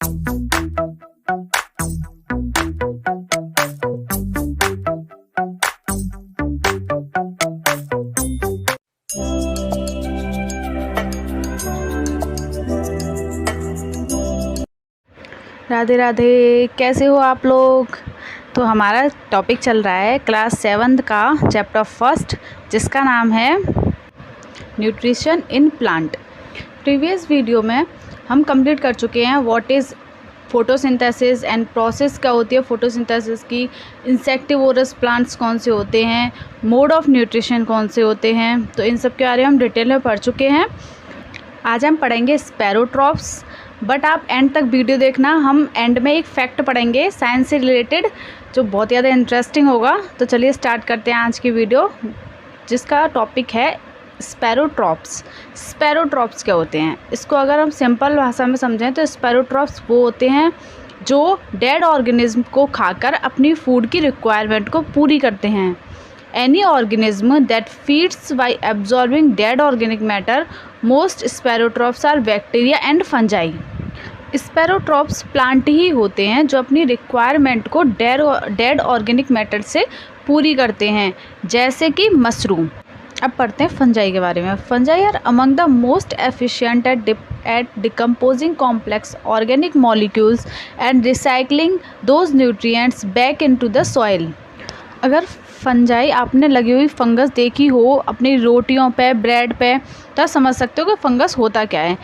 राधे राधे, कैसे हो आप लोग। तो हमारा टॉपिक चल रहा है क्लास 7 का चैप्टर फर्स्ट, जिसका नाम है nutrition in plant. Previous video में हम कंप्लीट कर चुके हैं what is photosynthesis and process क्या होती है फोटोसिंथेसिस की, इंसेक्टिवोरस प्लांट्स कौन से होते हैं, मोड ऑफ न्यूट्रिशन कौन से होते हैं। तो इन सब के बारे में हम डिटेल में पढ़ चुके हैं। आज हम पढ़ेंगे स्पैरोट्रॉप्स, बट आप एंड तक वीडियो देखना। हम एंड में एक फैक्ट पढ़ेंगे साइंस से रिलेटेड, जो बहुत ज़्यादा इंटरेस्टिंग होगा। तो चलिए स्टार्ट करते हैं आज की वीडियो, जिसका टॉपिक है स्पैरोट्रॉप्स। स्पैरोट्रॉप्स क्या होते हैं, इसको अगर हम सिंपल भाषा में समझें तो स्पैरोट्रॉप्स वो होते हैं जो डेड ऑर्गेनिज्म को खाकर अपनी फूड की रिक्वायरमेंट को पूरी करते हैं। Any organism that feeds by absorbing dead organic matter. Most spherotrophs are bacteria and fungi. Saprotrophs plant ही होते हैं जो अपनी रिक्वायरमेंट को डेड ऑर्गेनिक मैटर से पूरी करते हैं, जैसे कि मशरूम। अब पढ़ते हैं फंजाई के बारे में। Fungi are among the most efficient at decomposing complex organic molecules and recycling those nutrients back into the soil. अगर फंजाई आपने लगी हुई फंगस देखी हो अपनी रोटियों पे, ब्रेड पे, तो समझ सकते हो कि फंगस होता क्या है।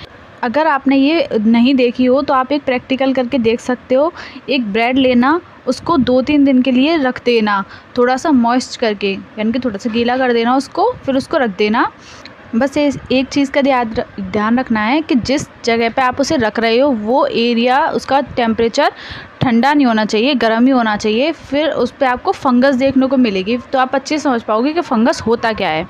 अगर आपने ये नहीं देखी हो तो आप एक प्रैक्टिकल करके देख सकते हो। एक ब्रेड लेना, उसको 2-3 दिन के लिए रख देना, थोड़ा सा मॉइस्ट करके, यानी कि थोड़ा सा गीला कर देना उसको, फिर उसको रख देना। बस एक चीज़ का ध्यान रखना है कि जिस जगह पे आप उसे रख रहे हो वो एरिया, उसका टेम्परेचर ठंडा नहीं होना चाहिए, गर्म ही होना चाहिए। फिर उस पर आपको फंगस देखने को मिलेगी, तो आप अच्छे से समझ पाओगे कि फंगस होता क्या है।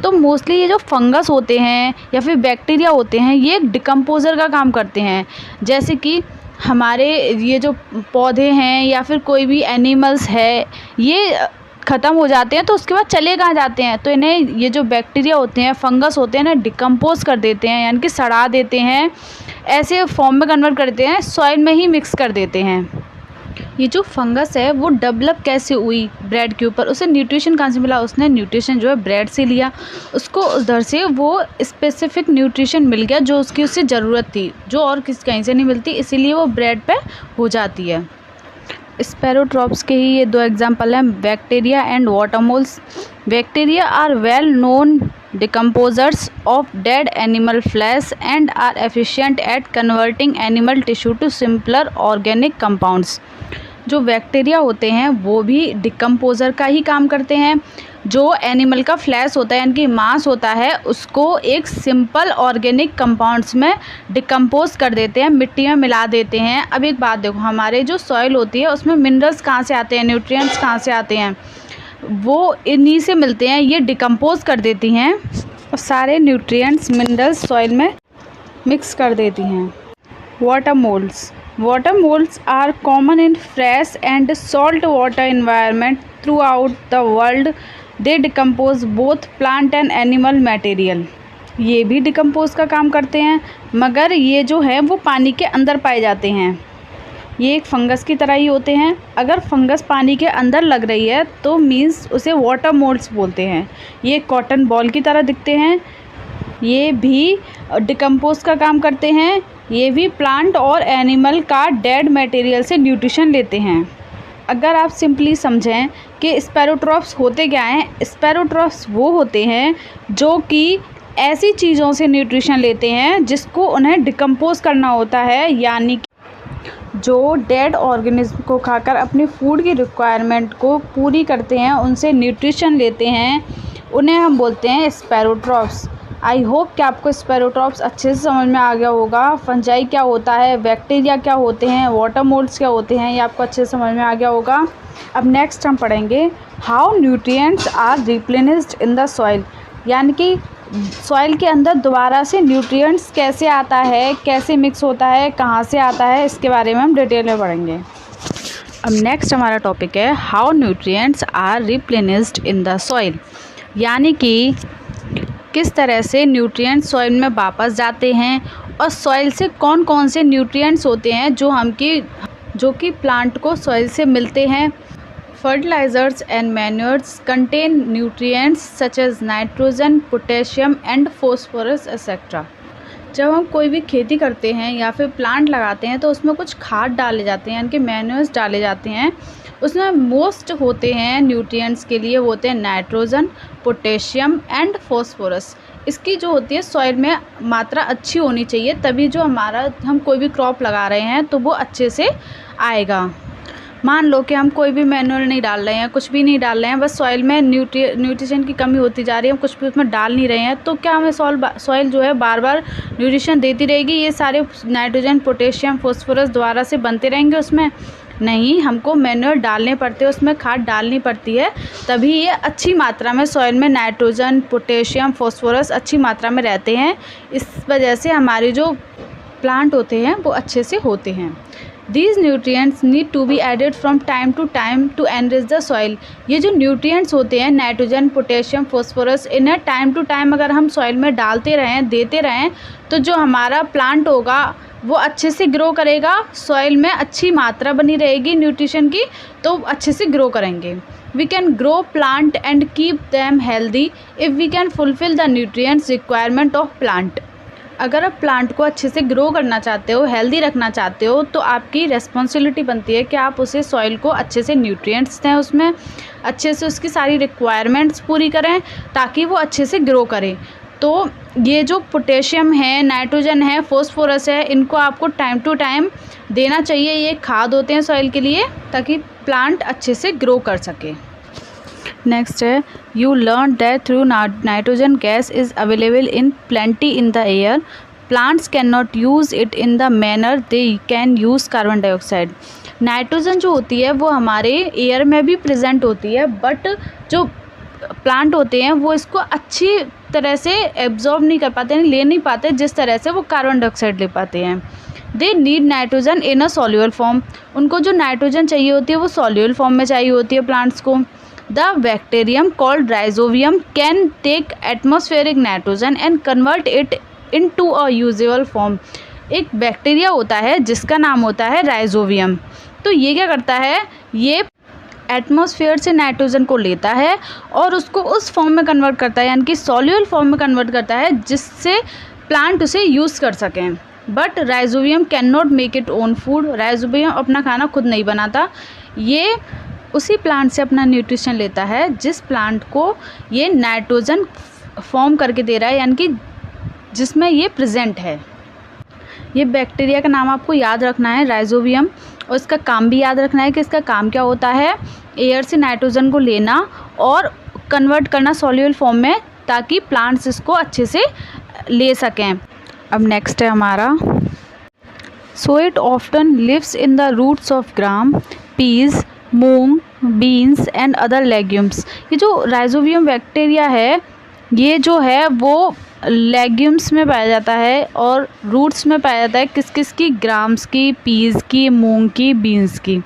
तो मोस्टली ये जो फंगस होते हैं या फिर बैक्टीरिया होते हैं, ये एक डिकम्पोज़र का काम करते हैं। जैसे कि हमारे ये जो पौधे हैं या फिर कोई भी एनिमल्स है, ये ख़त्म हो जाते हैं तो उसके बाद चले कहाँ जाते हैं, तो इन्हें ये जो बैक्टीरिया होते हैं, फंगस होते हैं, इन्हें डिकम्पोज कर देते हैं, यानी कि सड़ा देते हैं, ऐसे फॉर्म में कन्वर्ट करते हैं, सॉइल में ही मिक्स कर देते हैं। ये जो फंगस है वो डेवलप कैसे हुई ब्रेड के ऊपर, उसे न्यूट्रिशन कहाँ से मिला, उसने न्यूट्रिशन जो है ब्रेड से लिया, उसको उधर से वो स्पेसिफिक न्यूट्रिशन मिल गया जो उसकी उससे ज़रूरत थी, जो और कहीं से नहीं मिलती, इसीलिए वो ब्रेड पे हो जाती है। स्पैरोट्रॉप्स के ही ये 2 एग्जाम्पल हैं, bacteria and water molds. Bacteria are well known decomposers of dead animal flesh and are efficient at converting animal tissue to simpler organic compounds. जो बैक्टीरिया होते हैं वो भी डिकम्पोज़र का ही काम करते हैं। जो एनिमल का फ्लैश होता है, यानी कि मांस होता है, उसको एक सिंपल ऑर्गेनिक कंपाउंड्स में डिकम्पोज कर देते हैं, मिट्टी में मिला देते हैं। अब एक बात देखो, हमारे जो सॉइल होती है उसमें मिनरल्स कहाँ से आते हैं, न्यूट्रिएंट्स कहाँ से आते हैं, वो इन्हीं से मिलते हैं। ये डिकम्पोज कर देती हैं और सारे न्यूट्रिएंट्स, मिनरल्स सॉइल में मिक्स कर देती हैं। Water moulds. Water moles are common in fresh and salt water environment throughout the world. They decompose both plant and animal material. ये भी डिकम्पोज का काम करते हैं, मगर ये जो है वो पानी के अंदर पाए जाते हैं। ये एक फंगस की तरह ही होते हैं। अगर फंगस पानी के अंदर लग रही है तो मीन्स उसे वाटर मोल्ड्स बोलते हैं। ये कॉटन बॉल की तरह दिखते हैं। ये भी डिकम्पोज का काम करते हैं। ये भी प्लांट और एनिमल का डेड मटेरियल से न्यूट्रिशन लेते हैं। अगर आप सिंपली समझें कि स्पैरोट्रॉप्स होते क्या हैं, स्पैरोट्रॉप्स वो होते हैं जो कि ऐसी चीज़ों से न्यूट्रिशन लेते हैं जिसको उन्हें डिकम्पोज करना होता है, यानी कि जो डेड ऑर्गेनिज्म को खाकर अपनी फूड की रिक्वायरमेंट को पूरी करते हैं, उनसे न्यूट्रिशन लेते हैं, उन्हें हम बोलते हैं स्पैरोट्रॉप्स। आई होप कि आपको स्पैरोट्रॉप्स अच्छे से समझ में आ गया होगा। फंजाई क्या होता है, बैक्टीरिया क्या होते हैं, वाटर मोल्ड्स क्या होते हैं, ये आपको अच्छे से समझ में आ गया होगा। अब नेक्स्ट हम पढ़ेंगे how nutrients are replenished in the soil, यानी कि सॉइल के अंदर दोबारा से न्यूट्रिएंट्स कैसे आता है, कैसे मिक्स होता है, कहाँ से आता है, इसके बारे में हम डिटेल में पढ़ेंगे। अब नेक्स्ट हमारा टॉपिक है how nutrients are replenished in the soil, यानी कि किस तरह से न्यूट्रिएंट्स सॉइल में वापस जाते हैं और सॉइल से कौन कौन से न्यूट्रिएंट्स होते हैं जो कि प्लांट को सॉइल से मिलते हैं। Fertilizers and manures contain nutrients such as nitrogen, potassium and phosphorus etcetera. जब हम कोई भी खेती करते हैं या फिर प्लांट लगाते हैं तो उसमें कुछ खाद डाले जाते हैं, यानी कि मैन्योर्स डाले जाते हैं। उसमें मोस्ट होते हैं न्यूट्रिएंट्स के लिए, वो होते हैं नाइट्रोजन, पोटेशियम एंड फॉस्फोरस। इसकी जो होती है सॉइल में मात्रा अच्छी होनी चाहिए, तभी जो हम कोई भी क्रॉप लगा रहे हैं तो वो अच्छे से आएगा। मान लो कि हम कोई भी मैन्योर नहीं डाल रहे हैं, कुछ भी नहीं डाल रहे हैं, बस सॉइल में न्यूट्रिशन की कमी होती जा रही है, हम कुछ भी उसमें डाल नहीं रहे हैं, तो क्या हमें सॉइल जो है बार बार न्यूट्रिशन देती रहेगी? ये सारे नाइट्रोजन, पोटेशियम, फॉस्फोरस दोबारा से बनते रहेंगे उसमें? नहीं, हमको मैन्योर डालने पड़ते हैं, उसमें खाद डालनी पड़ती है, तभी ये अच्छी मात्रा में सॉइल में नाइट्रोजन, पोटेशियम, फॉस्फोरस अच्छी मात्रा में रहते हैं। इस वजह से हमारे जो प्लांट होते हैं वो अच्छे से होते हैं। These nutrients need to be added from time to time to enrich the soil। ये जो न्यूट्रिएंट्स होते हैं नाइट्रोजन, पोटेशियम, फॉस्फोरस, इन्हें टाइम टू टाइम अगर हम सॉइल में डालते रहें, देते रहें, तो जो हमारा प्लांट होगा वो अच्छे से ग्रो करेगा, सॉइल में अच्छी मात्रा बनी रहेगी न्यूट्रिशन की, तो अच्छे से ग्रो करेंगे। We can grow plant and keep them healthy if we can fulfill the nutrients requirement of plant। अगर आप प्लांट को अच्छे से ग्रो करना चाहते हो, हेल्दी रखना चाहते हो, तो आपकी रिस्पॉन्सिबिलिटी बनती है कि आप उसे सॉइल को अच्छे से न्यूट्रिएंट्स दें, उसमें अच्छे से उसकी सारी रिक्वायरमेंट्स पूरी करें ताकि वो अच्छे से ग्रो करे। तो ये जो पोटेशियम है, नाइट्रोजन है, फॉस्फोरस है, इनको आपको टाइम टू टाइम देना चाहिए। ये खाद होते हैं सॉइल के लिए ताकि प्लांट अच्छे से ग्रो कर सके। नेक्स्ट है, you learn that through nitrogen gas is available in plenty in the air, plants can not use it in the manner they can use carbon dioxide. Nitrogen जो होती है वो हमारे एयर में भी प्रेजेंट होती है, बट जो प्लांट होते हैं वो इसको अच्छी तरह से एब्जॉर्ब नहीं कर पाते, ले नहीं पाते जिस तरह से वो कार्बन डाइऑक्साइड ले पाते हैं। They need nitrogen in a soluble form. उनको जो नाइट्रोजन चाहिए होती है वो सॉल्यूबल फॉर्म में चाहिए होती है प्लांट्स को। The bacterium called rhizobium can take atmospheric nitrogen and convert it into a usable form। एक बैक्टीरिया होता है जिसका नाम होता है राइजोबियम। तो ये क्या करता है, ये एटमॉस्फेयर से नाइट्रोजन को लेता है और उसको उस फॉर्म में कन्वर्ट करता है, यानी कि सॉल्यूबल फॉर्म में कन्वर्ट करता है जिससे प्लांट उसे यूज़ कर सकें। But rhizobium can not make it own food. Rhizobium अपना खाना खुद नहीं बनाता, ये उसी प्लांट से अपना न्यूट्रिशन लेता है जिस प्लांट को ये नाइट्रोजन फॉर्म करके दे रहा है, यानी कि जिसमें ये प्रेजेंट है। ये बैक्टीरिया का नाम आपको याद रखना है, राइजोबियम, और इसका काम भी याद रखना है कि इसका काम क्या होता है, एयर से नाइट्रोजन को लेना और कन्वर्ट करना सॉल्यूबल फॉर्म में, ताकि प्लांट्स इसको अच्छे से ले सकें। अब नेक्स्ट है हमारा, so it often lives in the roots of gram, peas, moong, beans and other legumes. ये जो राइजोबियम बैक्टीरिया है ये जो है वो लेग्यूम्स में पाया जाता है और रूट्स में पाया जाता है। किस किस की? ग्राम्स की, पीज की, मूंग की, बीन्स की।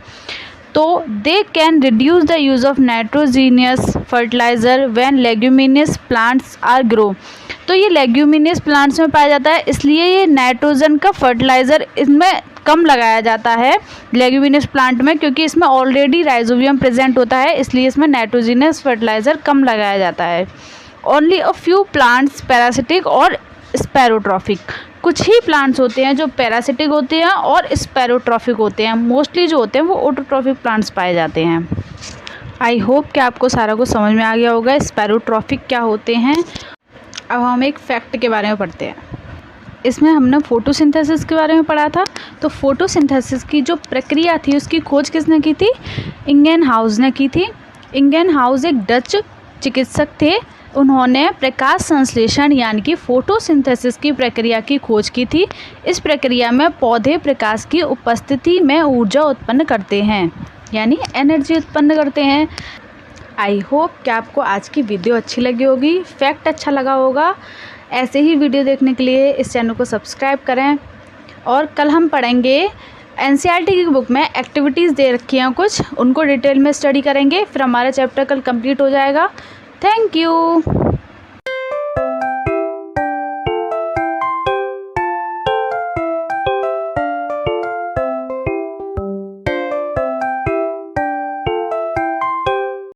तो they can reduce the use of nitrogenous fertilizer when leguminous plants are grow. तो ये लेग्यूमिनियस प्लांट्स में पाया जाता है, इसलिए ये नाइट्रोजन का फर्टिलाइज़र इसमें कम लगाया जाता है लेग्यूमिनियस प्लांट में, क्योंकि इसमें ऑलरेडी राइजोबियम प्रेजेंट होता है, इसलिए इसमें नाइट्रोजीनियस फर्टिलाइज़र कम लगाया जाता है। Only a few plants parasitic और स्पैरोट्रॉफिक। कुछ ही प्लांट्स होते हैं जो पैरासिटिक होते हैं और स्पैरोट्रॉफिक होते हैं। मोस्टली जो होते हैं वो ऑटोट्रॉफिक प्लांट्स पाए जाते हैं। आई होप कि आपको सारा कुछ समझ में आ गया होगा स्पैरोट्रॉफिक क्या होते हैं। अब हम एक फैक्ट के बारे में पढ़ते हैं। इसमें हमने फोटोसिंथेसिस के बारे में पढ़ा था। तो फोटोसिंथेसिस की जो प्रक्रिया थी उसकी खोज किसने की थी? इंगेनहाउस ने की थी। इंगेनहाउस एक डच चिकित्सक थे। उन्होंने प्रकाश संश्लेषण यानी कि फोटोसिंथेसिस की प्रक्रिया की खोज की थी। इस प्रक्रिया में पौधे प्रकाश की उपस्थिति में ऊर्जा उत्पन्न करते हैं, यानी एनर्जी उत्पन्न करते हैं। आई होप कि आपको आज की वीडियो अच्छी लगी होगी, फैक्ट अच्छा लगा होगा। ऐसे ही वीडियो देखने के लिए इस चैनल को सब्सक्राइब करें। और कल हम पढ़ेंगे एनसीईआरटी की बुक में एक्टिविटीज़ दे रखी हैं कुछ, उनको डिटेल में स्टडी करेंगे, फिर हमारा चैप्टर कल कंप्लीट हो जाएगा। Thank you.